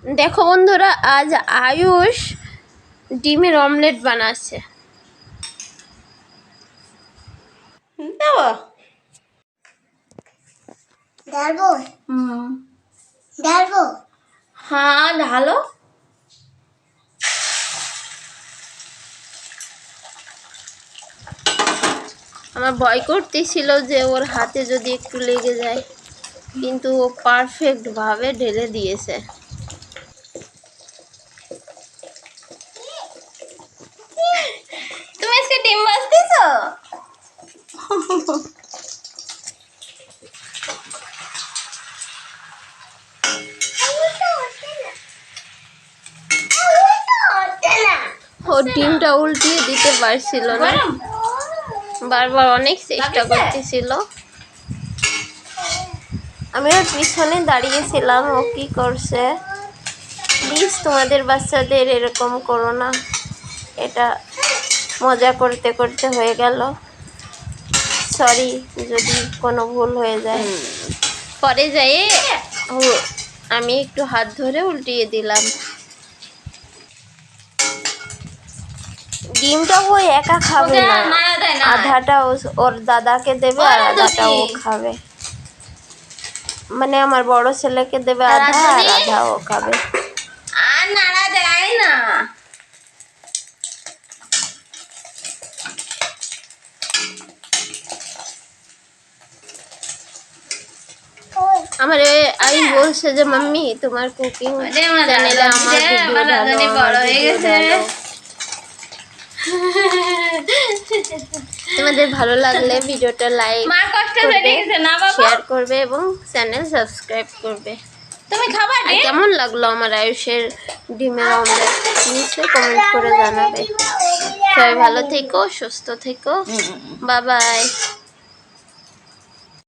দেখো বন্ধুরা, আজ আয়ুষ ডিমের অমলেট বানাচ্ছে। ঢালবো? ঢালবো? হ্যাঁ ঢালো। আমার ভয় করতেছিল যে ওর হাতে যদি একটু লেগে যায়, কিন্তু ও পারফেক্ট ভাবে ঢেলে দিয়েছে। তুমি আজকে ডিম ভাজতেছো? ও ডিমটা উল্টিয়ে দিতে পারছিল না, বারবার অনেক চেষ্টা করতেছিল। আমি ওর পিছনে দাঁড়িয়েছিলাম ও কি করছে। প্লিজ তোমাদের বাচ্চাদের এরকম করো না, এটা মজা করতে করতে হয়ে গেল। সরি যদি কোনো ভুল হয়ে যায়। পরে যাই আমি একটু হাত ধরে উল্টিয়ে দিলাম। ডিমটা ও একা খাবে না, আধাটা ওর দাদাকে দেবে আর আধাটা ও খাবে। মানে আমার বড় ছেলেকে দেবে আধা আর আধা ও খাবে। আর নাড়া দেয় না। আমার আই বলছে যে মাম্মি তোমার কুকিং চ্যানেলে আমার ভিডিও বড় হয়ে গেছে। তোমাদের ভালো লাগলে ভিডিওটা লাইক করবে, শেয়ার করবে এবং চ্যানেল সাবস্ক্রাইব করবে। তুমি খাবার কেমন লাগলো আমার আয়ুষের ডিমের অমলেট নিশ্চয়ই কমেন্ট করে জানাবে। সবাই ভালো থেকো, সুস্থ থেকো, বাই বাই।